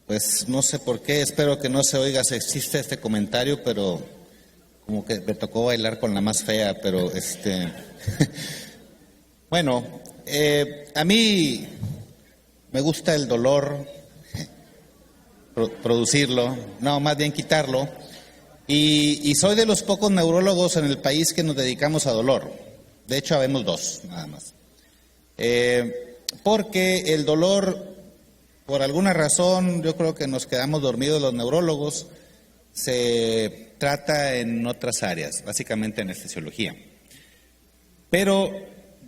Pues no sé por qué, espero que no se oiga sexista este comentario, pero como que me tocó bailar con la más fea, pero bueno, a mí me gusta el dolor, producirlo, no, más bien quitarlo, y soy de los pocos neurólogos en el país que nos dedicamos a dolor. De hecho, habemos dos, nada más. Porque el dolor, por alguna razón, yo creo que nos quedamos dormidos los neurólogos, se trata en otras áreas, básicamente anestesiología. Pero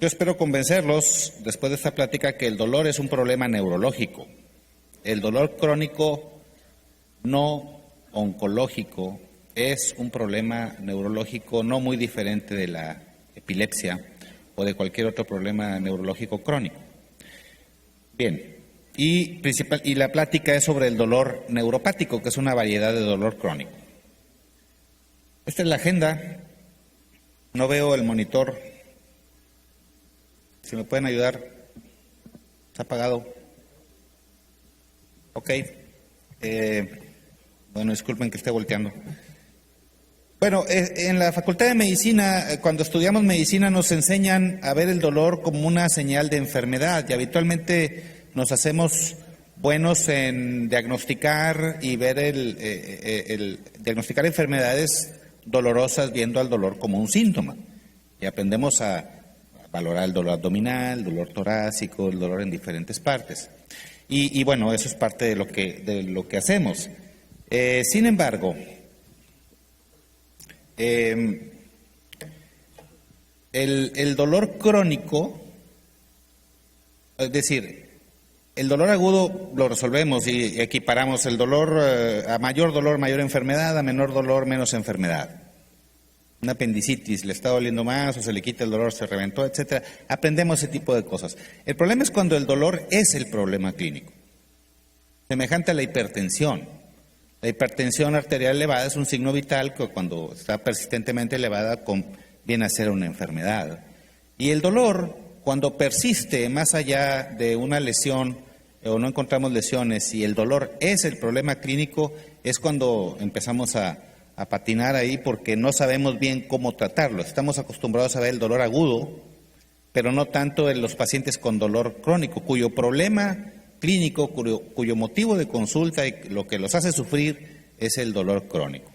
yo espero convencerlos, después de esta plática, que el dolor es un problema neurológico. El dolor crónico no oncológico es un problema neurológico no muy diferente de la epilepsia o de cualquier otro problema neurológico crónico. Bien, y la plática es sobre el dolor neuropático, que es una variedad de dolor crónico. Esta es la agenda, no veo el monitor, si me pueden ayudar, está apagado. Ok, bueno, disculpen que esté volteando. Bueno, en la Facultad de Medicina, cuando estudiamos medicina, nos enseñan a ver el dolor como una señal de enfermedad y habitualmente nos hacemos buenos en diagnosticar y ver diagnosticar enfermedades dolorosas viendo al dolor como un síntoma y aprendemos a valorar el dolor abdominal, el dolor torácico, el dolor en diferentes partes. Y bueno, eso es parte de lo que hacemos. Sin embargo, el dolor crónico, es decir, el dolor agudo lo resolvemos y equiparamos el dolor a mayor dolor, mayor enfermedad, a menor dolor, menos enfermedad. Una apendicitis, le está doliendo más o se le quita el dolor, se reventó, etcétera. Aprendemos ese tipo de cosas. El problema es cuando el dolor es el problema clínico. Semejante a la hipertensión. La hipertensión arterial elevada es un signo vital que cuando está persistentemente elevada viene a ser una enfermedad. Y el dolor, cuando persiste más allá de una lesión o no encontramos lesiones y el dolor es el problema clínico, es cuando empezamos a patinar ahí porque no sabemos bien cómo tratarlo. Estamos acostumbrados a ver el dolor agudo, pero no tanto en los pacientes con dolor crónico, cuyo problema clínico, cuyo motivo de consulta y lo que los hace sufrir es el dolor crónico.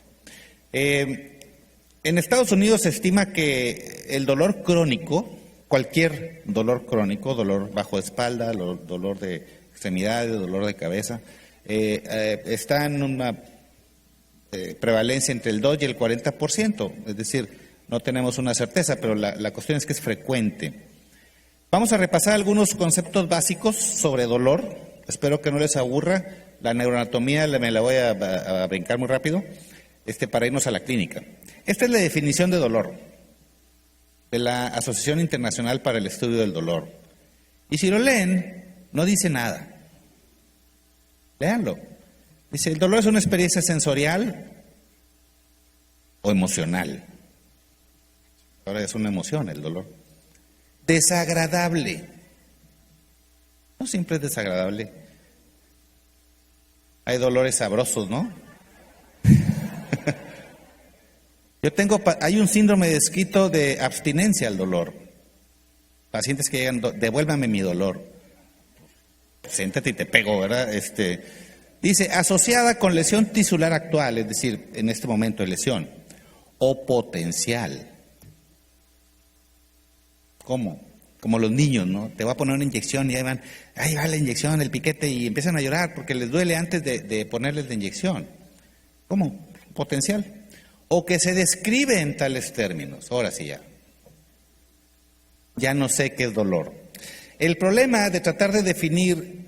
En Estados Unidos se estima que el dolor crónico, cualquier dolor crónico, dolor bajo espalda, dolor de extremidades, dolor de cabeza, está en una prevalencia entre el 2 y el 40%, es decir, no tenemos una certeza, pero la cuestión es que es frecuente. Vamos a repasar algunos conceptos básicos sobre dolor, espero que no les aburra, la neuroanatomía me la voy a brincar muy rápido, para irnos a la clínica. Esta es la definición de dolor de la Asociación Internacional para el Estudio del Dolor. Y si lo leen, no dice nada. Léanlo. Dice, el dolor es una experiencia sensorial o emocional. Ahora es una emoción el dolor. Desagradable. No siempre es desagradable. Hay dolores sabrosos, ¿no? Hay un síndrome descrito de abstinencia al dolor. Pacientes que llegan, devuélvame mi dolor. Siéntate y te pego, ¿verdad? Dice, asociada con lesión tisular actual, es decir, en este momento de lesión, o potencial. ¿Cómo? Como los niños, ¿no? Te va a poner una inyección y ahí va la inyección, el piquete, y empiezan a llorar porque les duele antes de ponerles la inyección. ¿Cómo? Potencial. O que se describe en tales términos. Ahora sí ya no sé qué es dolor. El problema de tratar de definir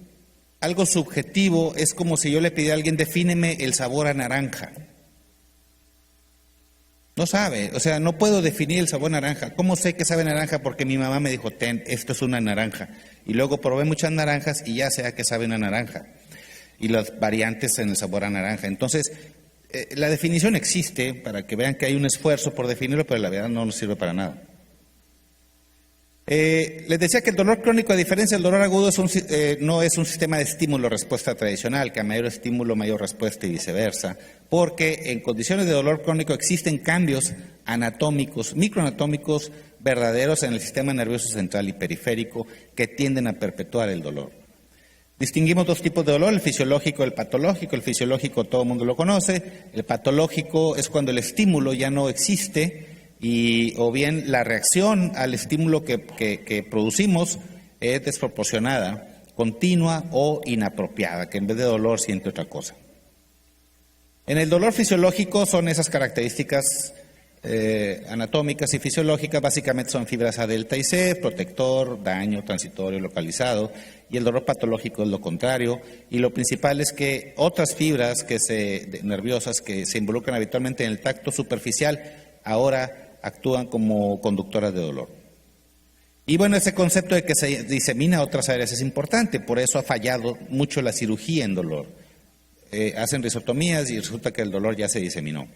algo subjetivo es como si yo le pidiera a alguien, defíneme el sabor a naranja. No sabe, o sea, no puedo definir el sabor naranja. ¿Cómo sé que sabe naranja? Porque mi mamá me dijo, esto es una naranja. Y luego probé muchas naranjas y ya sé a qué sabe una naranja. Y las variantes en el sabor a naranja. Entonces, la definición existe para que vean que hay un esfuerzo por definirlo, pero la verdad no nos sirve para nada. Les decía que el dolor crónico, a diferencia del dolor agudo, no es un sistema de estímulo-respuesta tradicional, que a mayor estímulo, mayor respuesta y viceversa, porque en condiciones de dolor crónico existen cambios anatómicos, microanatómicos verdaderos en el sistema nervioso central y periférico que tienden a perpetuar el dolor. Distinguimos dos tipos de dolor, el fisiológico y el patológico. El fisiológico todo el mundo lo conoce, el patológico es cuando el estímulo ya no existe o bien la reacción al estímulo que producimos es desproporcionada, continua o inapropiada, que en vez de dolor siente otra cosa. En el dolor fisiológico son esas características anatómicas y fisiológicas, básicamente son fibras A, delta y C, protector, daño transitorio localizado, y el dolor patológico es lo contrario, y lo principal es que otras fibras nerviosas que se involucran habitualmente en el tacto superficial ahora actúan como conductoras de dolor. Y bueno, ese concepto de que se disemina a otras áreas es importante, por eso ha fallado mucho la cirugía en dolor. Hacen risotomías y resulta que el dolor ya se diseminó.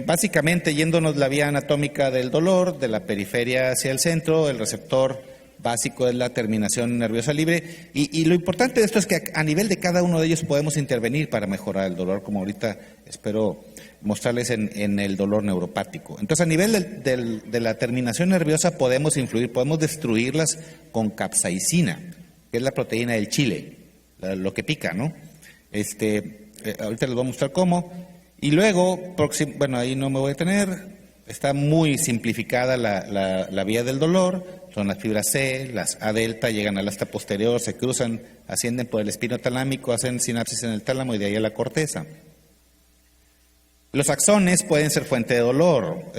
Básicamente, yéndonos la vía anatómica del dolor, de la periferia hacia el centro, el receptor básico es la terminación nerviosa libre, y lo importante de esto es que a nivel de cada uno de ellos podemos intervenir para mejorar el dolor, como ahorita espero mostrarles en el dolor neuropático. Entonces, a nivel de la terminación nerviosa podemos influir, podemos destruirlas con capsaicina, que es la proteína del chile, lo que pica, ¿no? Ahorita les voy a mostrar cómo. Y luego, bueno, ahí no me voy a detener, está muy simplificada la vía del dolor, son las fibras C, las A delta, llegan al asta posterior, se cruzan, ascienden por el espino talámico, hacen sinapsis en el tálamo y de ahí a la corteza. Los axones pueden ser fuente de dolor.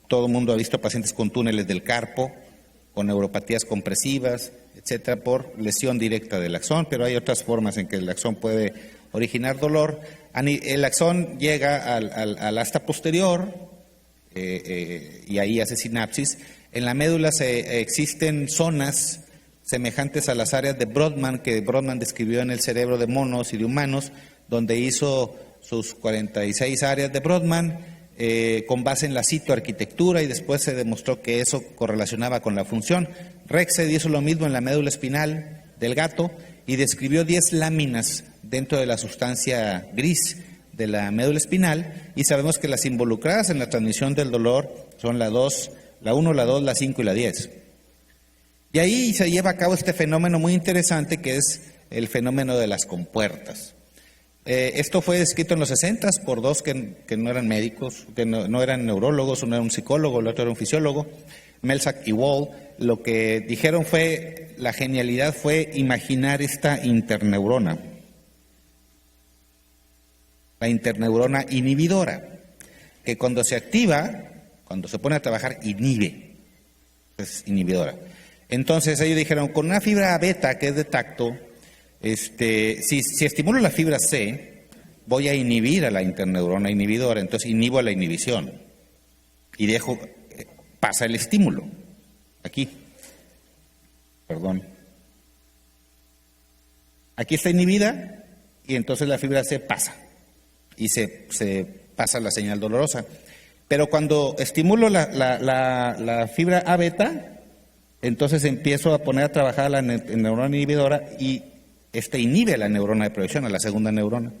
Todo el mundo ha visto pacientes con túneles del carpo, con neuropatías compresivas, etcétera, por lesión directa del axón, pero hay otras formas en que el axón puede originar dolor. El axón llega al asta posterior y ahí hace sinapsis. En la médula existen zonas semejantes a las áreas de Brodmann, que Brodmann describió en el cerebro de monos y de humanos, donde hizo sus 46 áreas de Brodmann con base en la citoarquitectura, y después se demostró que eso correlacionaba con la función. Rexed hizo lo mismo en la médula espinal del gato y describió 10 láminas dentro de la sustancia gris de la médula espinal, y sabemos que las involucradas en la transmisión del dolor son la 1, la 2, la 5 y la 10. Y ahí se lleva a cabo este fenómeno muy interesante que es el fenómeno de las compuertas. Esto fue descrito en los 60 por dos que no eran médicos, que no eran neurólogos, uno era un psicólogo, el otro era un fisiólogo, Melzack y Wall. Lo que dijeron la genialidad fue imaginar esta interneurona, la interneurona inhibidora, que cuando se activa, cuando se pone a trabajar, inhibe, es inhibidora. Entonces ellos dijeron, con una fibra beta que es de tacto, si estimulo la fibra C, voy a inhibir a la interneurona inhibidora, entonces inhibo a la inhibición y pasa el estímulo. Aquí, aquí está inhibida y entonces la fibra C pasa y se pasa la señal dolorosa. Pero cuando estimulo la fibra A beta, entonces empiezo a poner a trabajar la neurona inhibidora y inhibe a la neurona de proyección, a la segunda neurona.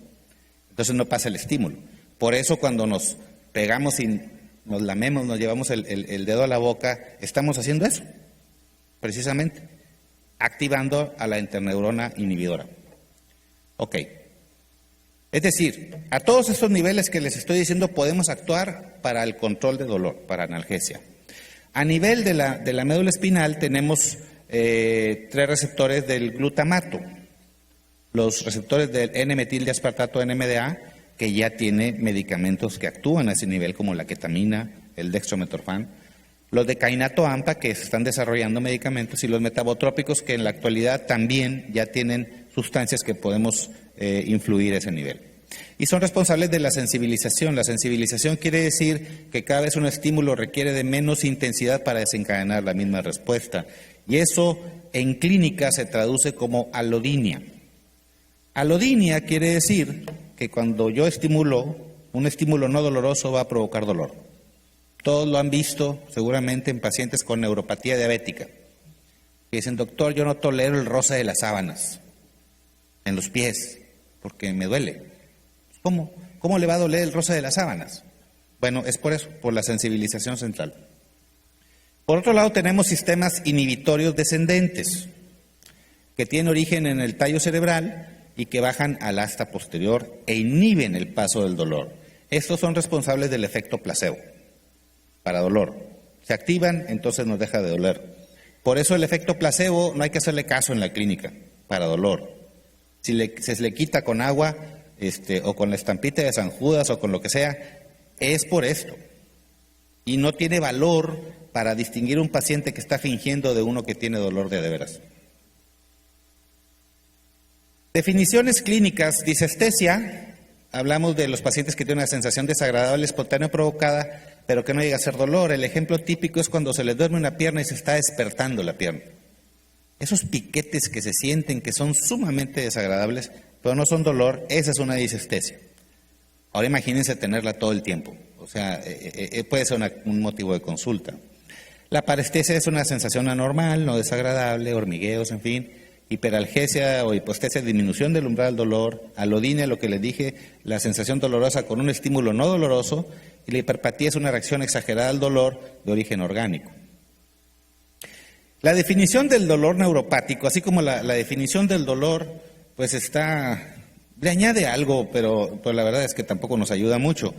Entonces no pasa el estímulo. Por eso cuando nos pegamos y nos lamemos, nos llevamos el dedo a la boca, estamos haciendo eso, precisamente, activando a la interneurona inhibidora. Ok. Es decir, a todos estos niveles que les estoy diciendo podemos actuar para el control de dolor, para analgesia. A nivel de la médula espinal tenemos 3 receptores del glutamato. Los receptores del N-metildiaspartato NMDA, que ya tiene medicamentos que actúan a ese nivel, como la ketamina, el dextrometorfán. Los de kainato AMPA, que se están desarrollando medicamentos, y los metabotrópicos, que en la actualidad también ya tienen sustancias que podemos influir a ese nivel. Y son responsables de la sensibilización. La sensibilización quiere decir que cada vez un estímulo requiere de menos intensidad para desencadenar la misma respuesta. Y eso en clínica se traduce como alodinia. Alodinia quiere decir que cuando yo estimulo, un estímulo no doloroso va a provocar dolor. Todos lo han visto seguramente en pacientes con neuropatía diabética. Que dicen, doctor, yo no tolero el roce de las sábanas en los pies porque me duele. ¿Cómo? ¿Cómo le va a doler el roce de las sábanas? Bueno, es por eso, por la sensibilización central. Por otro lado, tenemos sistemas inhibitorios descendentes que tienen origen en el tallo cerebral y que bajan al asta posterior e inhiben el paso del dolor. Estos son responsables del efecto placebo para dolor. Se activan, entonces nos deja de doler. Por eso el efecto placebo no hay que hacerle caso en la clínica para dolor. Si se le quita con agua o con la estampita de San Judas o con lo que sea, es por esto. Y no tiene valor para distinguir un paciente que está fingiendo de uno que tiene dolor de veras. Definiciones clínicas: disestesia, hablamos de los pacientes que tienen una sensación desagradable espontánea provocada, pero que no llega a ser dolor. El ejemplo típico es cuando se les duerme una pierna y se está despertando la pierna. Esos piquetes que se sienten, que son sumamente desagradables, pero no son dolor, esa es una disestesia. Ahora imagínense tenerla todo el tiempo, o sea, puede ser un motivo de consulta. La parestesia es una sensación anormal, no desagradable, hormigueos, en fin. Hiperalgesia o hipoestesia, disminución del umbral del dolor. Alodinia, lo que les dije, la sensación dolorosa con un estímulo no doloroso. Y la hiperpatía es una reacción exagerada al dolor de origen orgánico. La definición del dolor neuropático, así como la definición del dolor, pues le añade algo, pero la verdad es que tampoco nos ayuda mucho.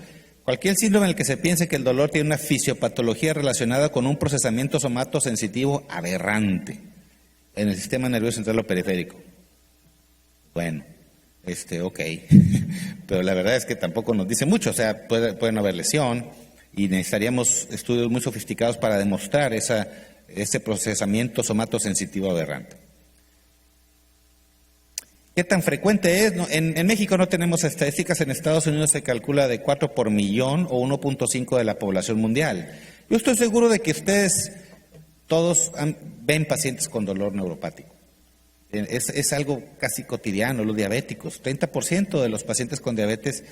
Cualquier síndrome en el que se piense que el dolor tiene una fisiopatología relacionada con un procesamiento somatosensitivo aberrante en el sistema nervioso central o periférico. Bueno, ok, pero la verdad es que tampoco nos dice mucho, o sea, puede no haber lesión y necesitaríamos estudios muy sofisticados para demostrar ese procesamiento somatosensitivo aberrante. ¿Qué tan frecuente es? En México no tenemos estadísticas, en Estados Unidos se calcula de 4 por millón o 1.5 de la población mundial. Yo estoy seguro de que ustedes todos ven pacientes con dolor neuropático. Es algo casi cotidiano. Los diabéticos, 30% de los pacientes con diabetes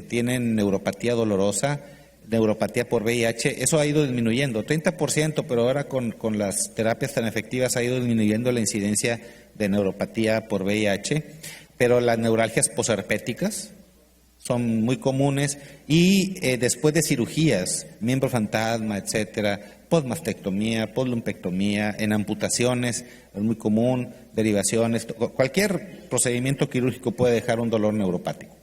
tienen neuropatía dolorosa, neuropatía por VIH. Eso ha ido disminuyendo, 30%, pero ahora con las terapias tan efectivas ha ido disminuyendo la incidencia de neuropatía por VIH, pero las neuralgias posherpéticas son muy comunes y después de cirugías, miembro fantasma, etcétera, postmastectomía, postlumpectomía, en amputaciones es muy común, derivaciones, cualquier procedimiento quirúrgico puede dejar un dolor neuropático.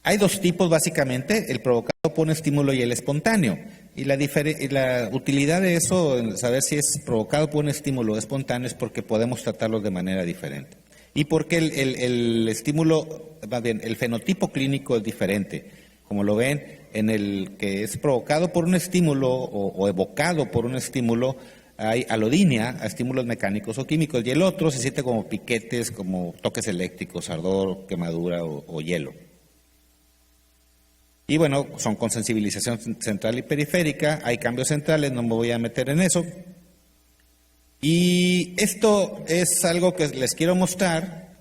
Hay dos tipos básicamente, el provocado por un estímulo y el espontáneo. Y la utilidad de eso, saber si es provocado por un estímulo o espontáneo, es porque podemos tratarlos de manera diferente. Y porque el estímulo, más bien, el fenotipo clínico es diferente. Como lo ven, en el que es provocado por un estímulo o evocado por un estímulo, hay alodinia a estímulos mecánicos o químicos, y el otro se siente como piquetes, como toques eléctricos, ardor, quemadura o hielo. Y bueno, son con sensibilización central y periférica, hay cambios centrales, no me voy a meter en eso. Y esto es algo que les quiero mostrar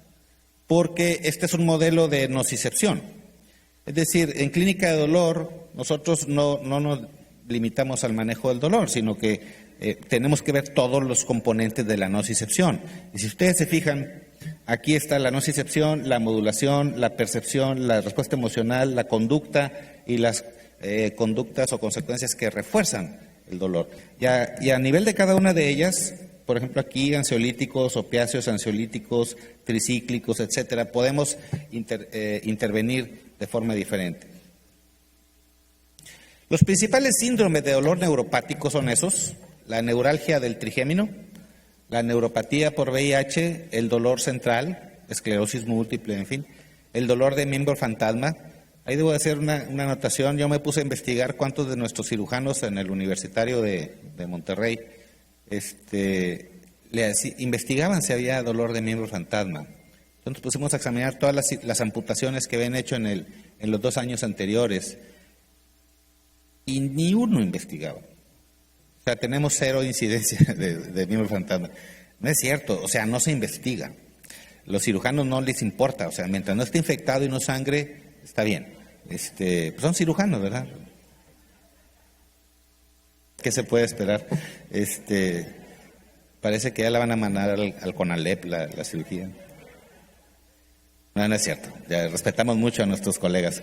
porque este es un modelo de nocicepción. Es decir, en clínica de dolor nosotros no nos limitamos al manejo del dolor, sino que tenemos que ver todos los componentes de la nocicepción. Y si ustedes se fijan, aquí está la nocicepción, la modulación, la percepción, la respuesta emocional, la conducta y las conductas o consecuencias que refuerzan el dolor. Y a nivel de cada una de ellas, por ejemplo aquí ansiolíticos, opiáceos, ansiolíticos, tricíclicos, etcétera, podemos intervenir de forma diferente. Los principales síndromes de dolor neuropático son esos: la neuralgia del trigémino, la neuropatía por VIH, el dolor central, esclerosis múltiple, en fin, el dolor de miembro fantasma. Ahí debo hacer una anotación. Yo me puse a investigar cuántos de nuestros cirujanos en el Universitario de Monterrey investigaban si había dolor de miembro fantasma. Entonces pusimos a examinar todas las amputaciones que habían hecho en los 2 años anteriores y ni uno investigaba. O sea, tenemos 0 incidencia de miembro fantasma. No es cierto, o sea, no se investiga. Los cirujanos no les importa, o sea, mientras no esté infectado y no sangre, está bien. Pues son cirujanos, ¿verdad? ¿Qué se puede esperar? Parece que ya la van a mandar al CONALEP, la cirugía. No, no es cierto. Ya respetamos mucho a nuestros colegas.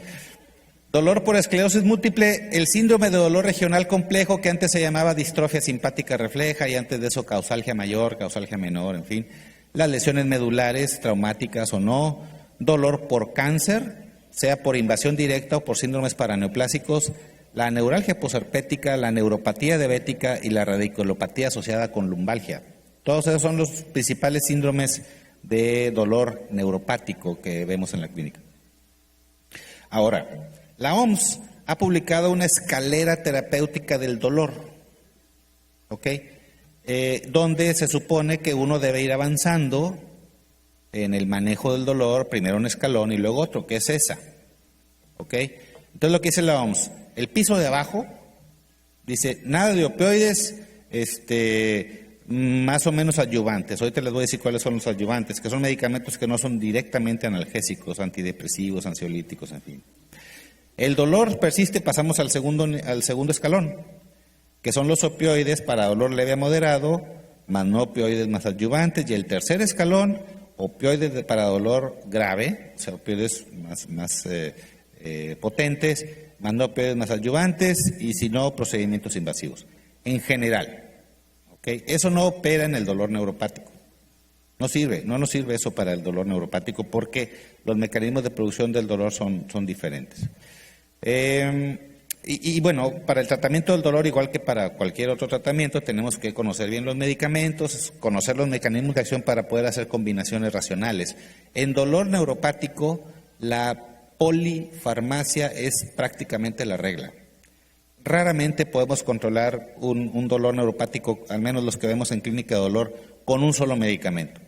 Dolor por esclerosis múltiple, el síndrome de dolor regional complejo que antes se llamaba distrofia simpática refleja y antes de eso causalgia mayor, causalgia menor, en fin. Las lesiones medulares, traumáticas o no. Dolor por cáncer, sea por invasión directa o por síndromes paraneoplásicos. La neuralgia posherpética, la neuropatía diabética y la radiculopatía asociada con lumbalgia. Todos esos son los principales síndromes de dolor neuropático que vemos en la clínica. Ahora, la OMS ha publicado una escalera terapéutica del dolor, ¿ok? Donde se supone que uno debe ir avanzando en el manejo del dolor, primero un escalón y luego otro, que es esa, ¿ok? Entonces lo que dice la OMS, el piso de abajo, dice, nada de opioides, más o menos adyuvantes. Ahorita les voy a decir cuáles son los adyuvantes, que son medicamentos que no son directamente analgésicos, antidepresivos, ansiolíticos, en fin. El dolor persiste, pasamos al segundo escalón, que son los opioides para dolor leve a moderado, más no opioides más adyuvantes, y el tercer escalón, opioides para dolor grave, o sea, opioides más potentes, más no opioides más adyuvantes, y si no, procedimientos invasivos. En general, ¿okay? Eso no opera en el dolor neuropático. No sirve, no nos sirve eso para el dolor neuropático porque los mecanismos de producción del dolor son diferentes. Y bueno, para el tratamiento del dolor, igual que para cualquier otro tratamiento, tenemos que conocer bien los medicamentos, conocer los mecanismos de acción para poder hacer combinaciones racionales. En dolor neuropático, la polifarmacia es prácticamente la regla. Raramente podemos controlar un dolor neuropático, al menos los que vemos en clínica de dolor, con un solo medicamento.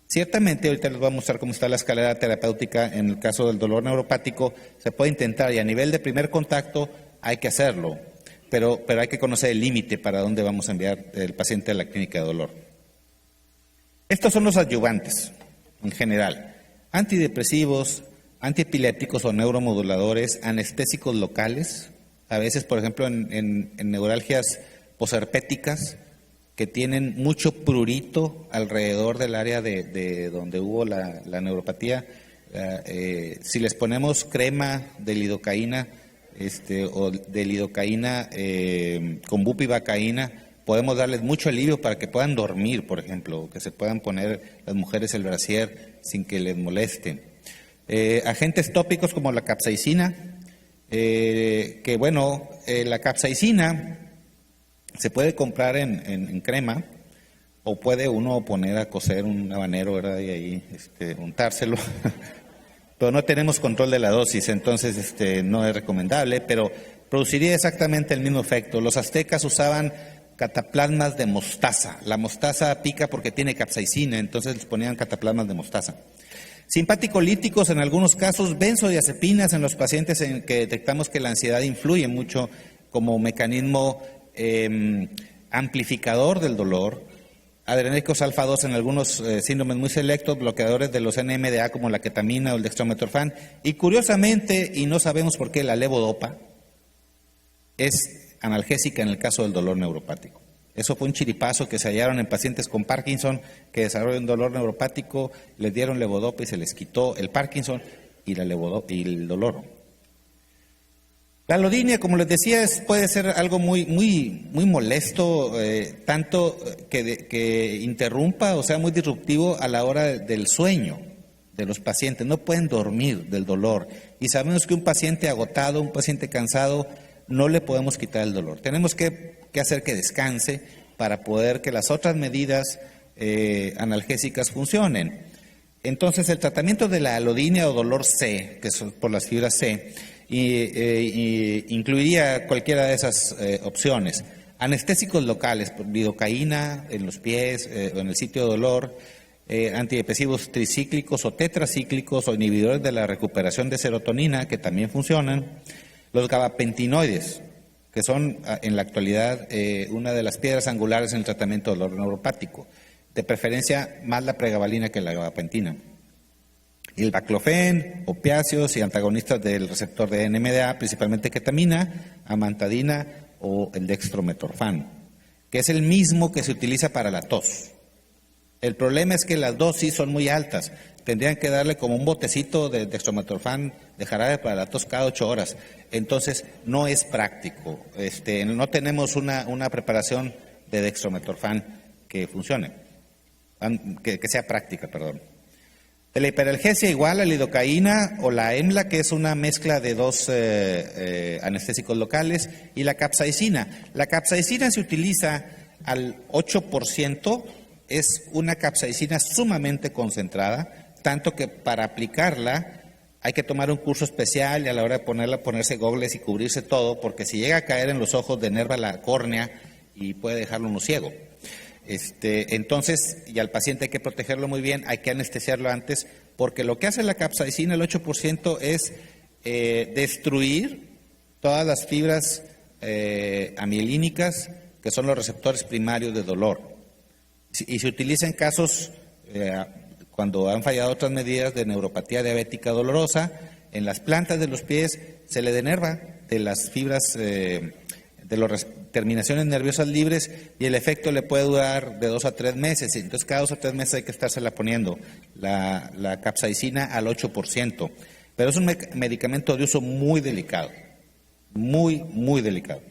Ciertamente, ahorita les voy a mostrar cómo está la escalera terapéutica en el caso del dolor neuropático, se puede intentar y a nivel de primer contacto hay que hacerlo, pero hay que conocer el límite para dónde vamos a enviar el paciente a la clínica de dolor. Estos son los adyuvantes en general, antidepresivos, antiepilépticos o neuromoduladores, anestésicos locales, a veces, por ejemplo, en neuralgias posherpéticas, que tienen mucho prurito alrededor del área de donde hubo la neuropatía. Si les ponemos crema de lidocaína o de lidocaína con bupivacaína, podemos darles mucho alivio para que puedan dormir, por ejemplo, que se puedan poner las mujeres el brasier sin que les moleste. Agentes tópicos como la capsaicina, la capsaicina se puede comprar en crema o puede uno poner a cocer un habanero, ¿verdad? Y ahí untárselo. Pero no tenemos control de la dosis, entonces no es recomendable, pero produciría exactamente el mismo efecto. Los aztecas usaban cataplasmas de mostaza. La mostaza pica porque tiene capsaicina, entonces les ponían cataplasmas de mostaza. Simpaticolíticos en algunos casos, benzodiazepinas en los pacientes en que detectamos que la ansiedad influye mucho como mecanismo amplificador del dolor, adrenérgicos alfa-2 en algunos síndromes muy selectos, bloqueadores de los NMDA como la ketamina o el dextrometorfán, y curiosamente, y no sabemos por qué, la levodopa es analgésica en el caso del dolor neuropático. Eso fue un chiripazo que se hallaron en pacientes con Parkinson que desarrollan dolor neuropático, les dieron levodopa y se les quitó el Parkinson y el dolor. La alodinia, como les decía, puede ser algo muy molesto, tanto que interrumpa, o sea, muy disruptivo a la hora del sueño de los pacientes. No pueden dormir del dolor. Y sabemos que un paciente agotado, un paciente cansado, no le podemos quitar el dolor. Tenemos que hacer que descanse para poder que las otras medidas analgésicas funcionen. Entonces, el tratamiento de la alodinia o dolor C, que es por las fibras C, incluiría cualquiera de esas opciones. Anestésicos locales, lidocaína en los pies o en el sitio de dolor, antidepresivos tricíclicos o tetracíclicos o inhibidores de la recuperación de serotonina, que también funcionan. Los gabapentinoides, que son en la actualidad una de las piedras angulares en el tratamiento del dolor neuropático, de preferencia más la pregabalina que la gabapentina. El baclofen, opiáceos y antagonistas del receptor de NMDA, principalmente ketamina, amantadina o el dextrometorfán, que es el mismo que se utiliza para la tos. El problema es que las dosis son muy altas. Tendrían que darle como un botecito de dextrometorfán de jarabe para la tos cada 8 horas. Entonces, no es práctico. No tenemos una preparación de dextrometorfán que funcione, que sea práctica, perdón. De la hiperalgesia igual la lidocaína o la EMLA, que es una mezcla de dos anestésicos locales, y la capsaicina. La capsaicina se utiliza al 8%, es una capsaicina sumamente concentrada, tanto que para aplicarla hay que tomar un curso especial y a la hora de ponerla, ponerse gogles y cubrirse todo, porque si llega a caer en los ojos denerva la córnea y puede dejarlo uno ciego. Entonces, y al paciente hay que protegerlo muy bien, hay que anestesiarlo antes, porque lo que hace la capsaicina, el 8%, es destruir todas las fibras amielínicas, que son los receptores primarios de dolor. Y se utiliza en casos, cuando han fallado otras medidas de neuropatía diabética dolorosa, en las plantas de los pies se le denerva de las fibras de las terminaciones nerviosas libres, y el efecto le puede durar de 2 a 3 meses. Entonces, cada 2 a 3 meses hay que estársela poniendo la capsaicina al 8%. Pero es un medicamento de uso muy delicado, muy, muy delicado.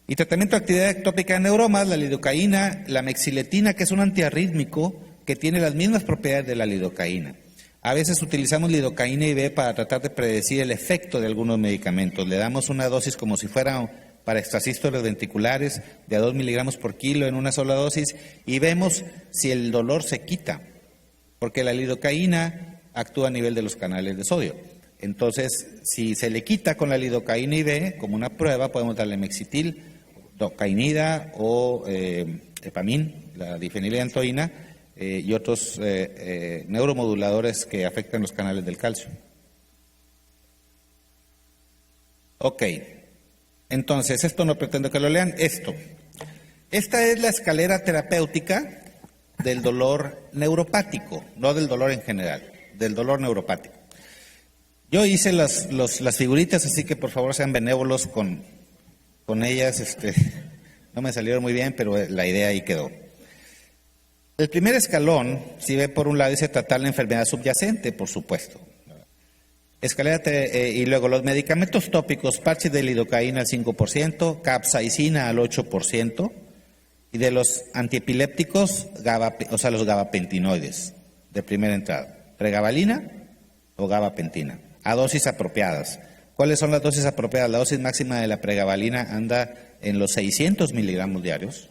Y tratamiento de actividad ectópica en neuromas, la lidocaína, la mexiletina, que es un antiarrítmico que tiene las mismas propiedades de la lidocaína. A veces utilizamos lidocaína IV para tratar de predecir el efecto de algunos medicamentos. Le damos una dosis como si fuera para extrasístoles ventriculares de a 2 miligramos por kilo en una sola dosis, y vemos si el dolor se quita, porque la lidocaína actúa a nivel de los canales de sodio. Entonces, si se le quita con la lidocaína IV, como una prueba, podemos darle mexitil, docainida o epamin, la difenilantoína, y otros neuromoduladores que afectan los canales del calcio. Ok. Entonces, esto no pretendo que lo lean, Esta es la escalera terapéutica del dolor neuropático, no del dolor en general, del dolor neuropático. Yo hice las figuritas, así que por favor sean benévolos con ellas. No me salieron muy bien, pero la idea ahí quedó. El primer escalón, si ve por un lado, dice tratar la enfermedad subyacente, por supuesto. Escalera y luego los medicamentos tópicos, parches de lidocaína al 5%, capsaicina al 8%, y de los antiepilépticos, los gabapentinoides de primera entrada, pregabalina o gabapentina, a dosis apropiadas. ¿Cuáles son las dosis apropiadas? La dosis máxima de la pregabalina anda en los 600 miligramos diarios.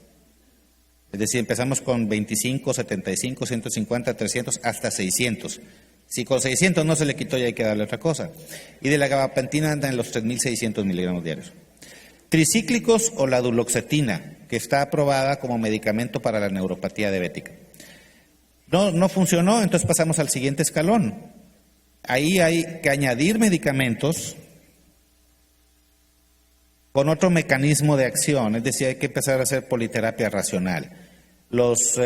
Es decir, empezamos con 25, 75, 150, 300, hasta 600. Si con 600 no se le quitó, ya hay que darle otra cosa. Y de la gabapentina anda en los 3.600 miligramos diarios. Tricíclicos o la duloxetina, que está aprobada como medicamento para la neuropatía diabética. No funcionó, entonces pasamos al siguiente escalón. Ahí hay que añadir medicamentos con otro mecanismo de acción, es decir, hay que empezar a hacer politerapia racional. Los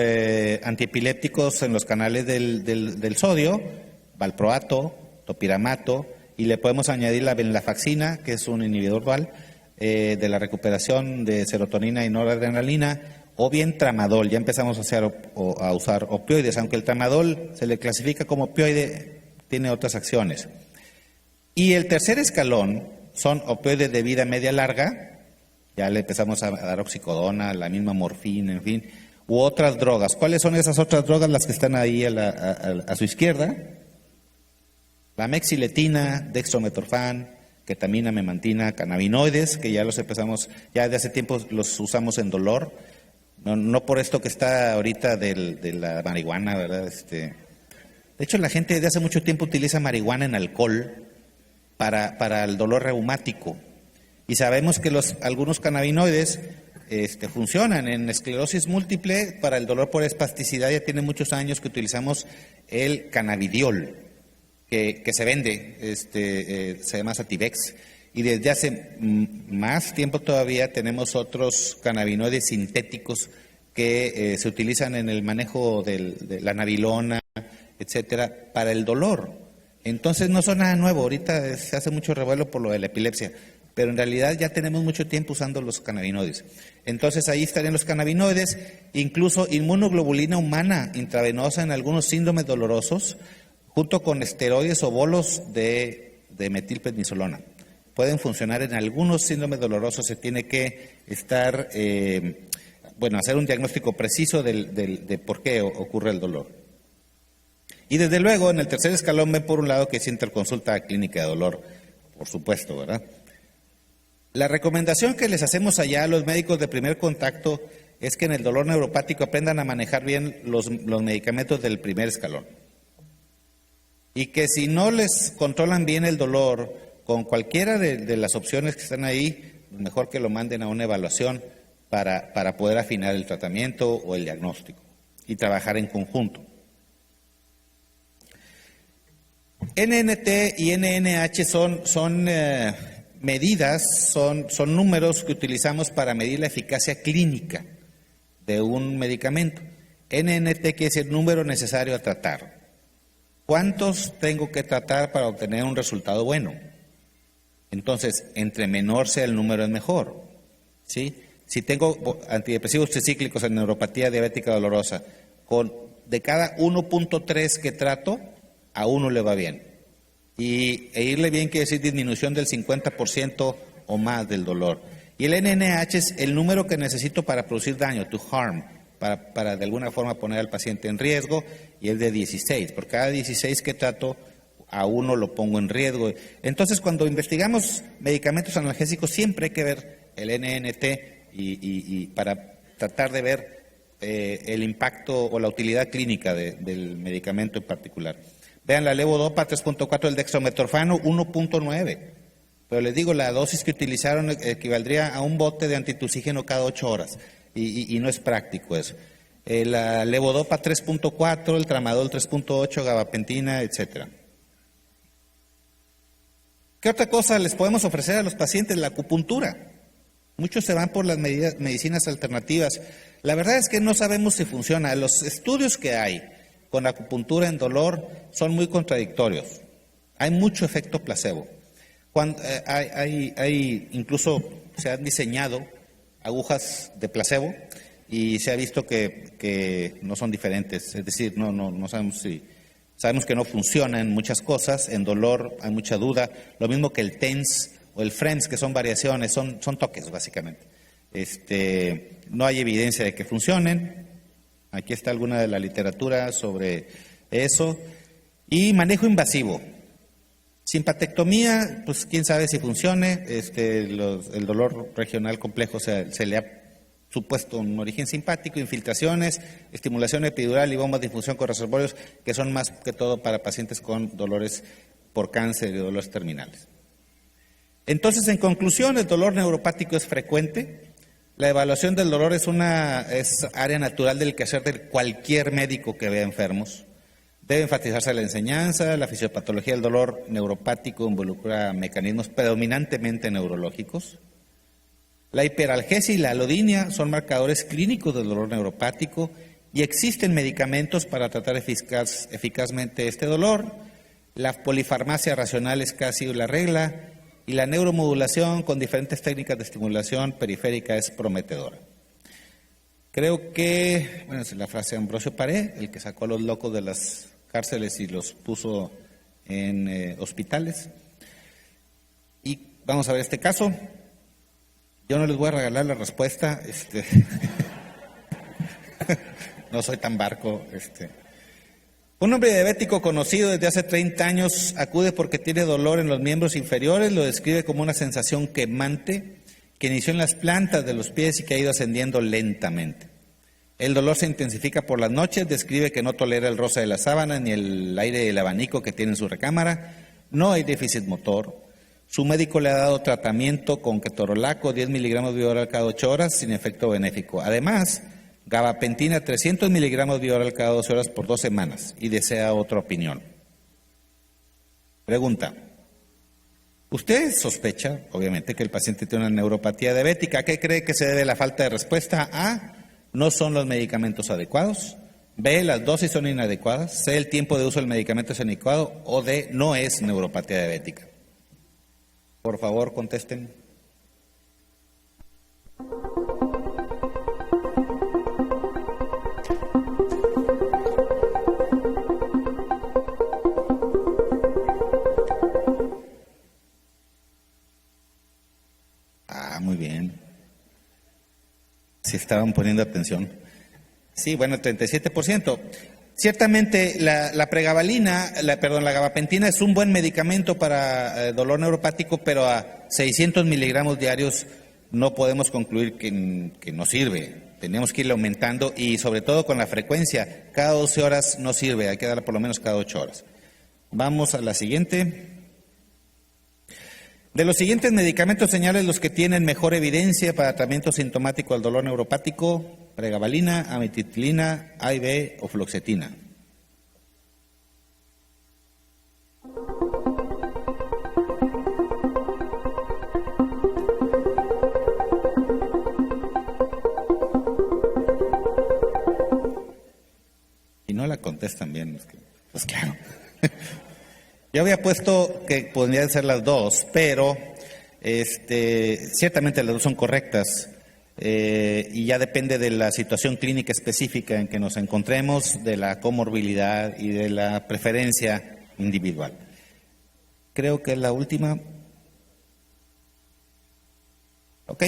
antiepilépticos en los canales del sodio, valproato, topiramato, y le podemos añadir la venlafaxina, que es un inhibidor dual de la recuperación de serotonina y noradrenalina, o bien tramadol. Ya empezamos a usar opioides, aunque el tramadol se le clasifica como opioide, tiene otras acciones. Y el tercer escalón son opioides de vida media larga, ya le empezamos a dar oxicodona, la misma morfina, en fin, u otras drogas. ¿Cuáles son esas otras drogas? Las que están ahí a su izquierda. La mexiletina, dextrometorfán, ketamina, memantina, cannabinoides, que ya los empezamos, ya de hace tiempo los usamos en dolor. No por esto que está ahorita de la marihuana, ¿verdad? De hecho, la gente de hace mucho tiempo utiliza marihuana en alcohol para el dolor reumático. Y sabemos que algunos cannabinoides funcionan en esclerosis múltiple para el dolor por espasticidad. Ya tiene muchos años que utilizamos el cannabidiol, que se vende, se llama Sativex. Y desde hace más tiempo todavía tenemos otros cannabinoides sintéticos que se utilizan en el manejo de la nabilona, etcétera, para el dolor. Entonces no son nada nuevo. Ahorita se hace mucho revuelo por lo de la epilepsia. pero en realidad ya tenemos mucho tiempo usando los cannabinoides. Entonces ahí estarían los cannabinoides, incluso inmunoglobulina humana intravenosa en algunos síndromes dolorosos, junto con esteroides o bolos de metilprednisolona. Pueden funcionar en algunos síndromes dolorosos, se tiene que estar, hacer un diagnóstico preciso de por qué ocurre el dolor. Y desde luego, en el tercer escalón ven por un lado que es interconsulta clínica de dolor, por supuesto, ¿verdad? La recomendación que les hacemos allá a los médicos de primer contacto es que en el dolor neuropático aprendan a manejar bien los medicamentos del primer escalón. Y que si no les controlan bien el dolor con cualquiera de las opciones que están ahí, mejor que lo manden a una evaluación para poder afinar el tratamiento o el diagnóstico y trabajar en conjunto. NNT y NNH son medidas, son números que utilizamos para medir la eficacia clínica de un medicamento. NNT quiere decir número necesario a tratar. ¿Cuántos tengo que tratar para obtener un resultado bueno? Entonces, entre menor sea el número es mejor, ¿sí? Si tengo antidepresivos tricíclicos en neuropatía diabética dolorosa, de cada 1.3 que trato, a 1 le va bien. E irle bien quiere decir disminución del 50% o más del dolor. Y el NNH es el número que necesito para producir daño, to harm, para de alguna forma poner al paciente en riesgo, y es de 16. Por cada 16 que trato, a 1 lo pongo en riesgo. Entonces, cuando investigamos medicamentos analgésicos, siempre hay que ver el NNT y para tratar de ver el impacto o la utilidad clínica del medicamento en particular. Vean la levodopa 3.4, el dextrometorfano 1.9. Pero les digo, la dosis que utilizaron equivaldría a un bote de antitusígeno cada 8 horas. Y no es práctico eso. La levodopa 3.4, el tramadol 3.8, gabapentina, etcétera. ¿Qué otra cosa les podemos ofrecer a los pacientes? La acupuntura. Muchos se van por las medicinas alternativas. La verdad es que no sabemos si funciona. Los estudios que hay con acupuntura en dolor son muy contradictorios. Hay mucho efecto placebo. Incluso se han diseñado agujas de placebo y se ha visto que no son diferentes. Es decir, no sabemos si... Sabemos que no funciona en muchas cosas, en dolor hay mucha duda, lo mismo que el TENS o el FRENS, que son variaciones, son toques básicamente. No hay evidencia de que funcionen, aquí está alguna de la literatura sobre eso. Y manejo invasivo. Simpatectomía, pues quién sabe si funcione, el dolor regional complejo se le ha supuesto un origen simpático, infiltraciones, estimulación epidural y bombas de infusión con reservorios, que son más que todo para pacientes con dolores por cáncer y dolores terminales. Entonces, en conclusión, el dolor neuropático es frecuente. La evaluación del dolor es área natural del quehacer de cualquier médico que vea enfermos. Debe enfatizarse la enseñanza, la fisiopatología del dolor neuropático involucra mecanismos predominantemente neurológicos. La hiperalgesia y la alodinia son marcadores clínicos del dolor neuropático y existen medicamentos para tratar eficazmente este dolor. La polifarmacia racional es casi la regla y la neuromodulación con diferentes técnicas de estimulación periférica es prometedora. Creo que, es la frase de Ambrosio Paré, el que sacó a los locos de las cárceles y los puso en hospitales. Y vamos a ver este caso. Yo no les voy a regalar la respuesta, no soy tan barco. Un hombre diabético conocido desde hace 30 años acude porque tiene dolor en los miembros inferiores, lo describe como una sensación quemante que inició en las plantas de los pies y que ha ido ascendiendo lentamente. El dolor se intensifica por las noches, describe que no tolera el roce de la sábana ni el aire del abanico que tiene en su recámara, no hay déficit motor. Su médico le ha dado tratamiento con ketorolaco, 10 miligramos bioral cada 8 horas, sin efecto benéfico. Además, gabapentina, 300 miligramos bioral cada 12 horas por 2 semanas, y desea otra opinión. Pregunta. Usted sospecha, obviamente, que el paciente tiene una neuropatía diabética. ¿A qué cree que se debe la falta de respuesta? A, no son los medicamentos adecuados. B, las dosis son inadecuadas. C, el tiempo de uso del medicamento es inadecuado. O D, no es neuropatía diabética. Por favor, contesten. si estaban poniendo atención. Sí, bueno, 37%. Ciertamente la pregabalina, la gabapentina es un buen medicamento para dolor neuropático, pero a 600 miligramos diarios no podemos concluir que no sirve. Tenemos que irle aumentando y sobre todo con la frecuencia. Cada 12 horas no sirve, hay que darla por lo menos cada 8 horas. Vamos a la siguiente. De los siguientes medicamentos, señales los que tienen mejor evidencia para tratamiento sintomático al dolor neuropático: pregabalina, amitriptilina, AIB o fluoxetina. Y no la contestan bien, pues claro. Yo había puesto que podrían ser las dos, pero ciertamente las dos son correctas. Y ya depende de la situación clínica específica en que nos encontremos, de la comorbilidad y de la preferencia individual. Creo que es la última. Ok,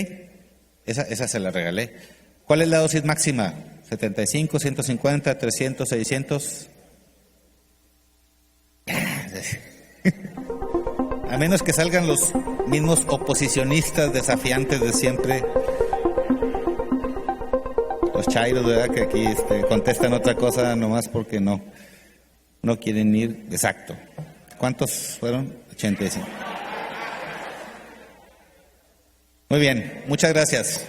esa se la regalé. ¿Cuál es la dosis máxima? ¿75, 150, 300, 600? A menos que salgan los mismos oposicionistas desafiantes de siempre. Los chairos, ¿verdad? Que aquí contestan otra cosa nomás porque no quieren ir. Exacto. ¿Cuántos fueron? 85. Muy bien, muchas gracias.